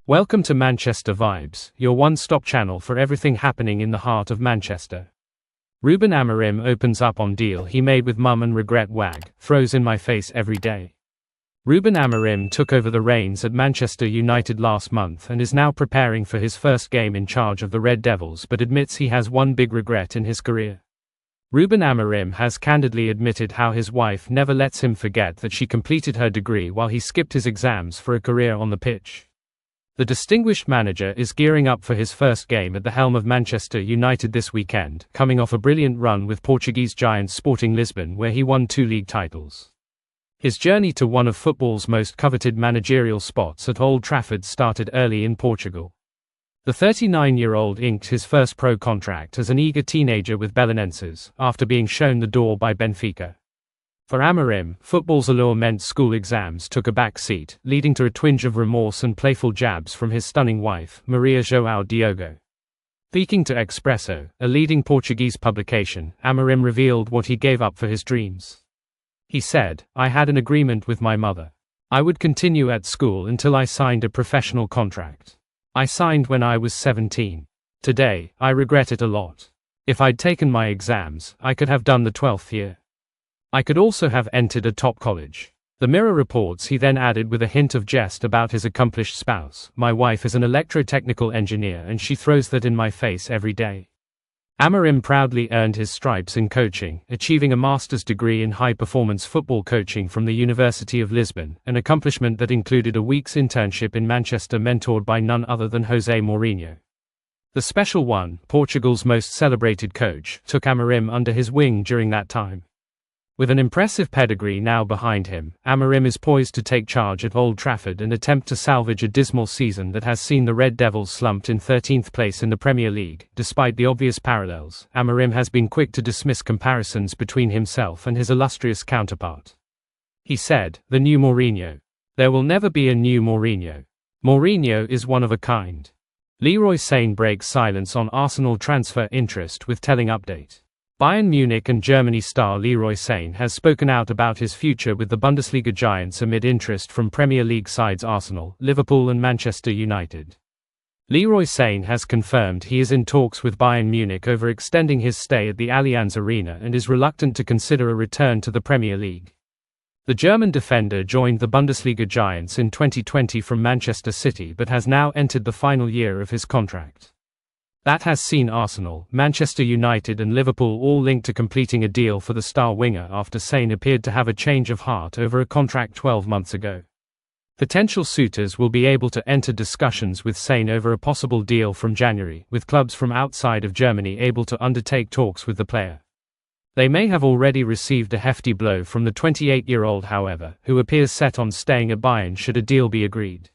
Welcome to Manchester Vibes, your one-stop channel for everything happening in the heart of Manchester. Ruben Amorim opens up on deal he made with mum and regret wag, throws in my face every day. Ruben Amorim took over the reins at Manchester United last month and is now preparing for his first game in charge of the Red Devils, but admits he has one big regret in his career. Ruben Amorim has candidly admitted how his wife never lets him forget that she completed her degree while he skipped his exams for a career on the pitch. The distinguished manager is gearing up for his first game at the helm of Manchester United this weekend, coming off a brilliant run with Portuguese giants Sporting Lisbon, where he won 2 league titles. His journey to one of football's most coveted managerial spots at Old Trafford started early in Portugal. The 39-year-old inked his first pro contract as an eager teenager with Belenenses, after being shown the door by Benfica. For Amorim, football's allure meant school exams took a back seat, leading to a twinge of remorse and playful jabs from his stunning wife, Maria João Diogo. Speaking to Expresso, a leading Portuguese publication, Amorim revealed what he gave up for his dreams. He said, "I had an agreement with my mother. I would continue at school until I signed a professional contract. I signed when I was 17. Today, I regret it a lot. If I'd taken my exams, I could have done the 12th year. I could also have entered a top college." The Mirror reports he then added with a hint of jest about his accomplished spouse, "My wife is an electrotechnical engineer and she throws that in my face every day." Amorim proudly earned his stripes in coaching, achieving a master's degree in high-performance football coaching from the University of Lisbon, an accomplishment that included a week's internship in Manchester mentored by none other than José Mourinho. The Special One, Portugal's most celebrated coach, took Amorim under his wing during that time. With an impressive pedigree now behind him, Amorim is poised to take charge at Old Trafford and attempt to salvage a dismal season that has seen the Red Devils slumped in 13th place in the Premier League. Despite the obvious parallels, Amorim has been quick to dismiss comparisons between himself and his illustrious counterpart. He said, "The new Mourinho. There will never be a new Mourinho. Mourinho is one of a kind." Leroy Sane breaks silence on Arsenal transfer interest with telling update. Bayern Munich and Germany star Leroy Sane has spoken out about his future with the Bundesliga giants amid interest from Premier League sides Arsenal, Liverpool and Manchester United. Leroy Sane has confirmed he is in talks with Bayern Munich over extending his stay at the Allianz Arena and is reluctant to consider a return to the Premier League. The German defender joined the Bundesliga giants in 2020 from Manchester City but has now entered the final year of his contract. That has seen Arsenal, Manchester United and Liverpool all linked to completing a deal for the star winger after Sane appeared to have a change of heart over a contract 12 months ago. Potential suitors will be able to enter discussions with Sane over a possible deal from January, with clubs from outside of Germany able to undertake talks with the player. They may have already received a hefty blow from the 28-year-old, however, who appears set on staying at Bayern should a deal be agreed.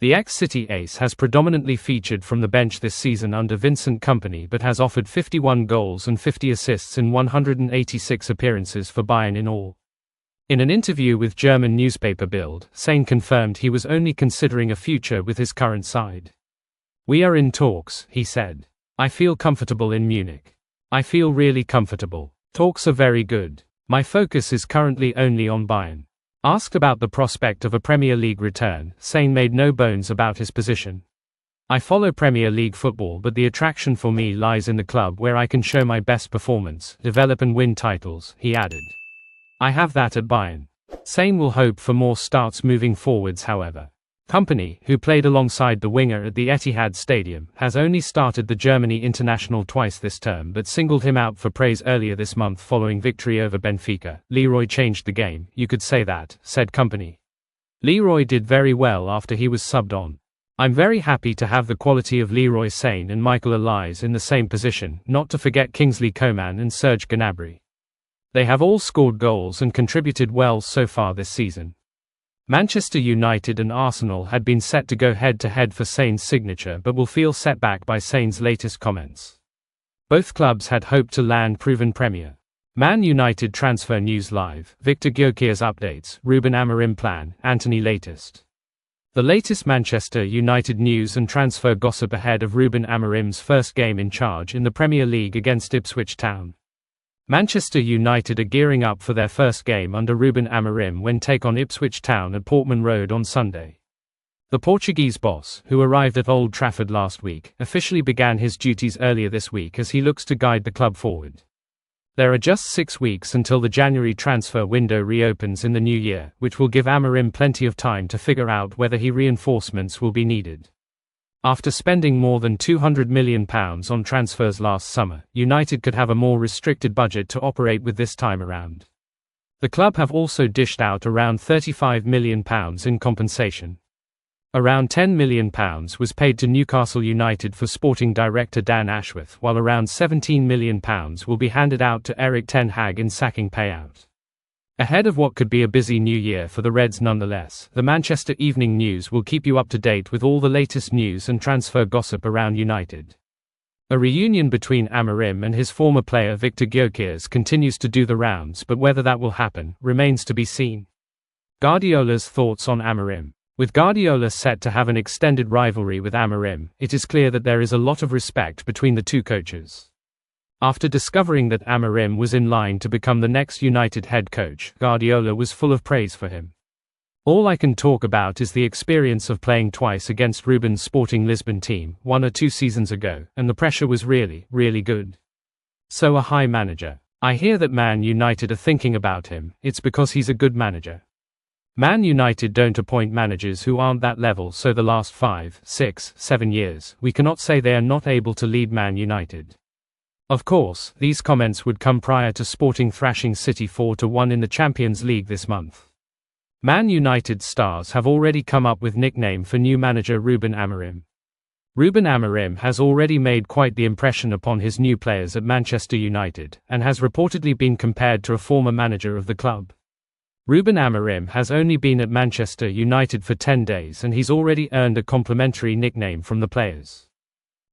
The ex-City ace has predominantly featured from the bench this season under Vincent Kompany but has offered 51 goals and 50 assists in 186 appearances for Bayern in all. In an interview with German newspaper Bild, Sane confirmed he was only considering a future with his current side. "We are in talks," he said. "I feel comfortable in Munich. I feel really comfortable. Talks are very good. My focus is currently only on Bayern." Asked about the prospect of a Premier League return, Sane made no bones about his position. "I follow Premier League football, but the attraction for me lies in the club where I can show my best performance, develop and win titles," he added. "I have that at Bayern." Sane will hope for more starts moving forwards, however. Kompany, who played alongside the winger at the Etihad Stadium, has only started the Germany international twice this term but singled him out for praise earlier this month following victory over Benfica. "Leroy changed the game, you could say that," said Kompany. "Leroy did very well after he was subbed on. I'm very happy to have the quality of Leroy Sane and Michael Elias in the same position, not to forget Kingsley Coman and Serge Gnabry. They have all scored goals and contributed well so far this season." Manchester United and Arsenal had been set to go head-to-head for Sane's signature but will feel set back by Sane's latest comments. Both clubs had hoped to land proven Premier. Man United transfer news live, Victor Gyokeres updates, Ruben Amorim plan, Antony latest. The latest Manchester United news and transfer gossip ahead of Ruben Amorim's first game in charge in the Premier League against Ipswich Town. Manchester United are gearing up for their first game under Ruben Amorim when take on Ipswich Town at Portman Road on Sunday. The Portuguese boss, who arrived at Old Trafford last week, officially began his duties earlier this week as he looks to guide the club forward. There are just 6 weeks until the January transfer window reopens in the new year, which will give Amorim plenty of time to figure out whether reinforcements will be needed. After spending more than £200 million on transfers last summer, United could have a more restricted budget to operate with this time around. The club have also dished out around £35 million in compensation. Around £10 million was paid to Newcastle United for sporting director Dan Ashworth, while around £17 million will be handed out to Erik ten Hag in sacking payout. Ahead of what could be a busy new year for the Reds nonetheless, the Manchester Evening News will keep you up to date with all the latest news and transfer gossip around United. A reunion between Amorim and his former player Victor Gyokeres continues to do the rounds, but whether that will happen remains to be seen. Guardiola's thoughts on Amorim. With Guardiola set to have an extended rivalry with Amorim, it is clear that there is a lot of respect between the two coaches. After discovering that Amorim was in line to become the next United head coach, Guardiola was full of praise for him. All I can talk about is the experience of playing twice against Ruben's Sporting Lisbon team, 1 or 2 seasons ago, and the pressure was really, really good. So a high manager. I hear that Man United are thinking about him, it's because he's a good manager. Man United don't appoint managers who aren't that level, so the last 5, 6, 7 years, we cannot say they are not able to lead Man United. Of course, these comments would come prior to Sporting thrashing City 4-1 in the Champions League this month. Man United stars have already come up with nickname for new manager Ruben Amorim. Ruben Amorim has already made quite the impression upon his new players at Manchester United, and has reportedly been compared to a former manager of the club. Ruben Amorim has only been at Manchester United for 10 days and he's already earned a complimentary nickname from the players.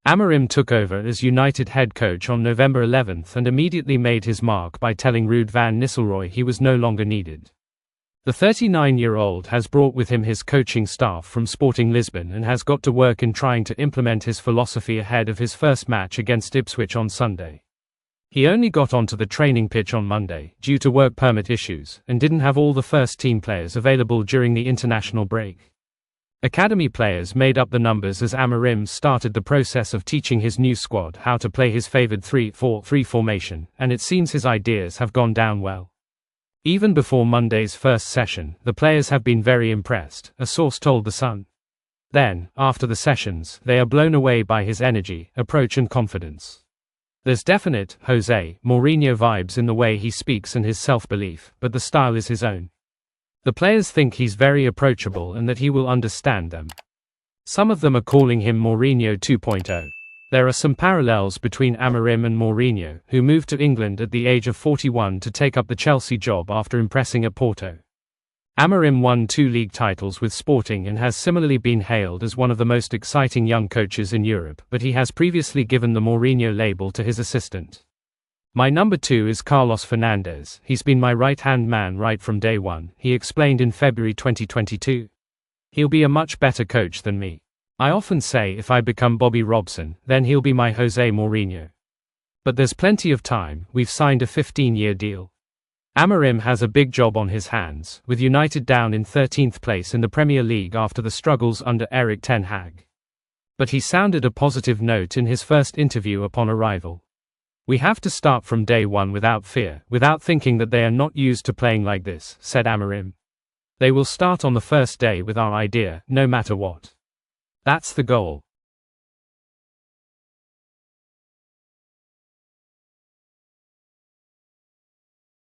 Amorim took over as United head coach on November 11th and immediately made his mark by telling Ruud van Nistelrooy he was no longer needed. The 39-year-old has brought with him his coaching staff from Sporting Lisbon and has got to work in trying to implement his philosophy ahead of his first match against Ipswich on Sunday. He only got onto the training pitch on Monday, due to work permit issues, and didn't have all the first-team players available during the international break. Academy players made up the numbers as Amorim started the process of teaching his new squad how to play his favoured 3-4-3 formation, and it seems his ideas have gone down well. Even before Monday's first session, the players have been very impressed, a source told The Sun. Then, after the sessions, they are blown away by his energy, approach and confidence. There's definite Jose Mourinho vibes in the way he speaks and his self-belief, but the style is his own. The players think he's very approachable and that he will understand them. Some of them are calling him Mourinho 2.0. There are some parallels between Amorim and Mourinho, who moved to England at the age of 41 to take up the Chelsea job after impressing at Porto. Amorim won 2 league titles with Sporting and has similarly been hailed as one of the most exciting young coaches in Europe, but he has previously given the Mourinho label to his assistant. My number 2 is Carlos Fernandes. He's been my right-hand man right from day one, he explained in February 2022. He'll be a much better coach than me. I often say if I become Bobby Robson, then he'll be my Jose Mourinho. But there's plenty of time, we've signed a 15-year deal. Amorim has a big job on his hands, with United down in 13th place in the Premier League after the struggles under Erik ten Hag. But he sounded a positive note in his first interview upon arrival. We have to start from day one without fear, without thinking that they are not used to playing like this, said Amorim. They will start on the first day with our idea, no matter what. That's the goal.